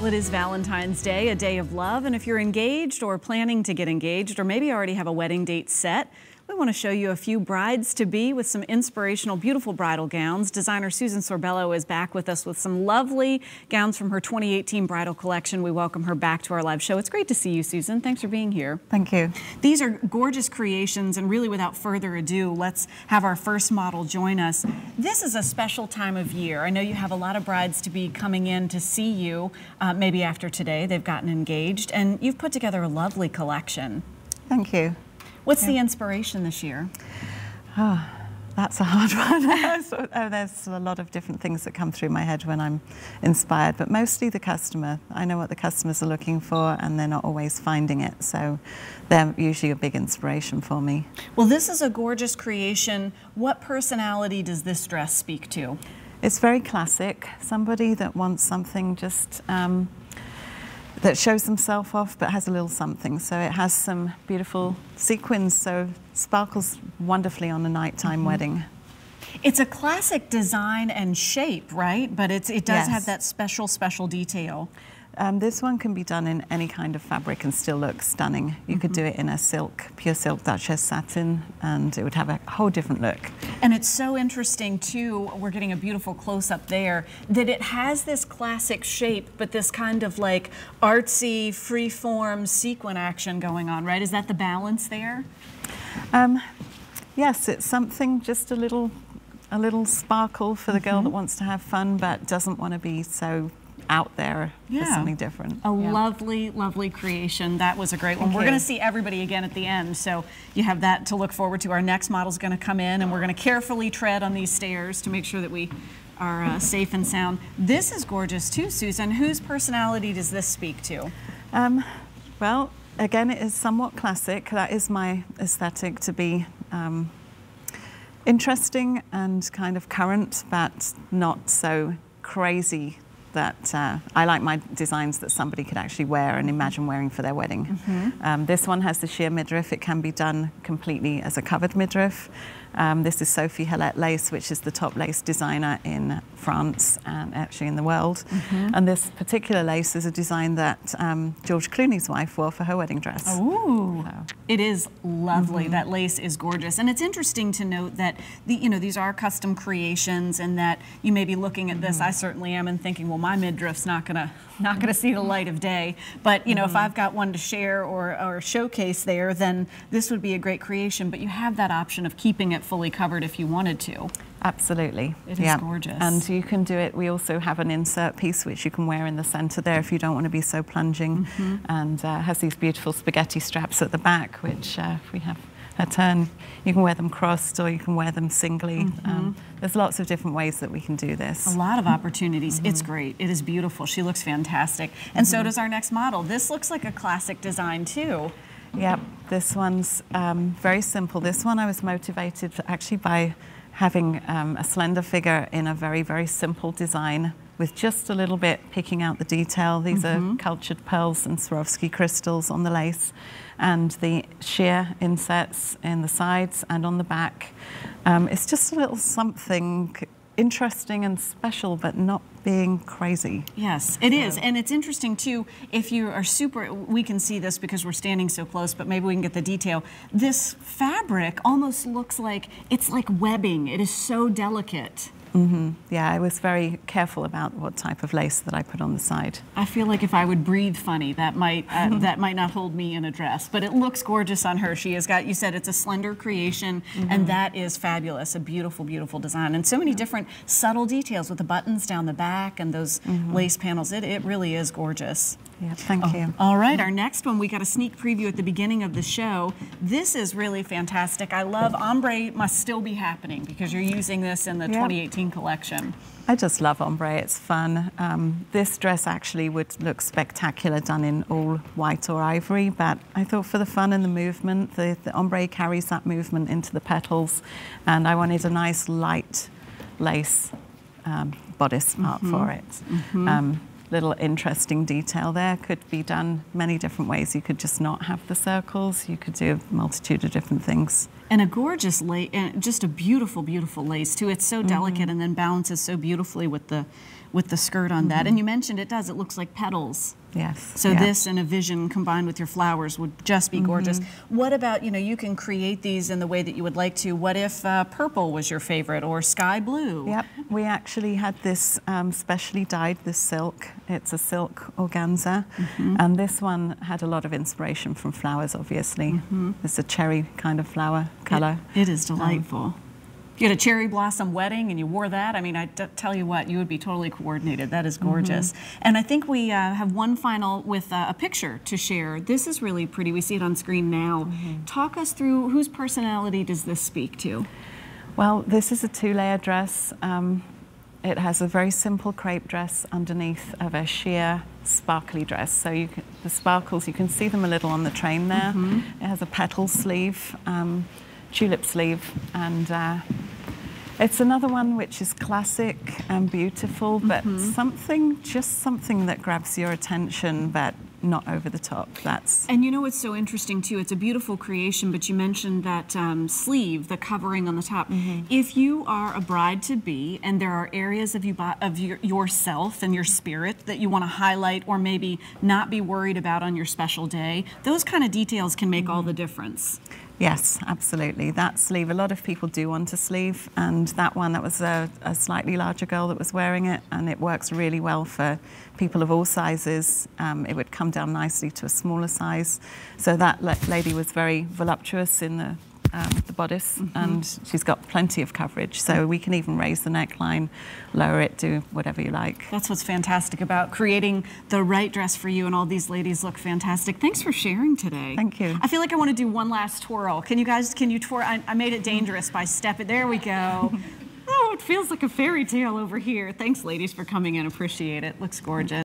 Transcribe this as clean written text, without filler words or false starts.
Well, it is Valentine's Day, a day of love, and if you're engaged or planning to get engaged, or maybe already have a wedding date set, we want to show you a few brides-to-be with some inspirational, beautiful bridal gowns. Designer Susan Sorbello is back with us with some lovely gowns from her 2018 bridal collection. We welcome her back to our live show. It's great to see you, Susan. Thanks for being here. Thank you. These are gorgeous creations, and really without further ado, let's have our first model join us. This is a special time of year. I know you have a lot of brides-to-be coming in to see you, maybe after today. They've gotten engaged, and you've put together a lovely collection. Thank you. What's the inspiration this year? Oh, that's a hard one. There's a lot of different things that come through my head when I'm inspired, but mostly the customer. I know what the customers are looking for, and they're not always finding it, so they're usually a big inspiration for me. Well, this is a gorgeous creation. What personality does this dress speak to? It's very classic. Somebody that wants something just that shows themselves off but has a little something. So it has some beautiful sequins, so sparkles wonderfully on a nighttime wedding. It's a classic design and shape, right? But it does have that special detail. This one can be done in any kind of fabric and still look stunning. You could do it in a silk, pure silk Duchess satin, and it would have a whole different look. And it's so interesting too, we're getting a beautiful close-up there, that it has this classic shape, but this kind of like artsy, free-form sequin action going on, right? Is that the balance there? Yes, it's something, just a little sparkle for the girl that wants to have fun but doesn't want to be so out there for something different. A lovely, lovely creation. That was a great one. We're going to see everybody again at the end, so you have that to look forward to. Our next model's going to come in, and we're going to carefully tread on these stairs to make sure that we are safe and sound. This is gorgeous too, Susan. Whose personality does this speak to? Well, again, it is somewhat classic. That is my aesthetic, to be interesting and kind of current, but not so crazy that I like my designs that somebody could actually wear and imagine wearing for their wedding. This one has the sheer midriff. It can be done completely as a covered midriff. This is Sophie Hillette lace, which is the top lace designer in France and actually in the world. And this particular lace is a design that George Clooney's wife wore for her wedding dress. Ooh, it is lovely. That lace is gorgeous. And it's interesting to note that these are custom creations, and that you may be looking at this, I certainly am, and thinking, well, my midriff's not gonna see the light of day. But if I've got one to share or showcase there, then this would be a great creation. But you have that option of keeping it fully covered if you wanted to. Absolutely. It is gorgeous. And you can do it. We also have an insert piece which you can wear in the center there if you don't want to be so plunging, and has these beautiful spaghetti straps at the back, which if we have a turn, you can wear them crossed or you can wear them singly. There's lots of different ways that we can do this. A lot of opportunities. It's great. It is beautiful. She looks fantastic. And so does our next model. This looks like a classic design too. Yep, this one's very simple. This one I was motivated actually by having a slender figure in a very, very simple design with just a little bit picking out the detail. These are cultured pearls and Swarovski crystals on the lace, and the sheer insets in the sides and on the back. It's just a little something interesting and special, but not being crazy. Yes, it is. And it's interesting too, if you are we can see this because we're standing so close, but maybe we can get the detail. This fabric almost looks like, it's like webbing. It is so delicate. Yeah, I was very careful about what type of lace that I put on the side. I feel like if I would breathe funny, that might not hold me in a dress. But it looks gorgeous on her. She has got, you said it's a slender creation, and that is fabulous. A beautiful, beautiful design, and so many different subtle details with the buttons down the back and those lace panels. It really is gorgeous. Yeah, thank you. All right, our next one, we got a sneak preview at the beginning of the show. This is really fantastic. I love ombre must still be happening because you're using this in the 2018 collection. I just love ombre, it's fun. This dress actually would look spectacular done in all white or ivory, but I thought for the fun and the movement, the ombre carries that movement into the petals, and I wanted a nice light lace bodice part for it. Little interesting detail there, could be done many different ways. You could just not have the circles, you could do a multitude of different things. And a gorgeous lace, and just a beautiful, beautiful lace too. It's so delicate and then balances so beautifully with the skirt on that. And you mentioned it looks like petals. Yes. So this and a vision combined with your flowers would just be gorgeous. What about, you can create these in the way that you would like to. What if purple was your favorite or sky blue? Yep, we actually had this specially dyed, this silk. It's a silk organza. And this one had a lot of inspiration from flowers, obviously. It's a cherry kind of flower color. It is delightful. If you had a cherry blossom wedding and you wore that, I mean, I tell you what, you would be totally coordinated. That is gorgeous. And I think we have one final with a picture to share. This is really pretty. We see it on screen now. Talk us through, whose personality does this speak to? Well, this is a 2-layer dress. It has a very simple crepe dress underneath of a sheer sparkly dress. So the sparkles, you can see them a little on the train there. It has a petal sleeve, tulip sleeve, and it's another one which is classic and beautiful, but just something that grabs your attention, but not over the top. And you know what's so interesting too, it's a beautiful creation, but you mentioned that sleeve, the covering on the top. If you are a bride-to-be and there are areas of yourself and your spirit that you want to highlight or maybe not be worried about on your special day, those kind of details can make all the difference. Yes, absolutely. That sleeve, a lot of people do want a sleeve, and that was a slightly larger girl that was wearing it, and it works really well for people of all sizes. It would come down nicely to a smaller size. So that lady was very voluptuous in the bodice, and she's got plenty of coverage, so we can even raise the neckline, lower it, do whatever you like. That's what's fantastic about creating the right dress for you, and all these ladies look fantastic. Thanks for sharing today. Thank you. I feel like I want to do one last twirl. Can you twirl? I made it dangerous by stepping. There we go. Oh, it feels like a fairy tale over here. Thanks, ladies, for coming in. Appreciate it. Looks gorgeous.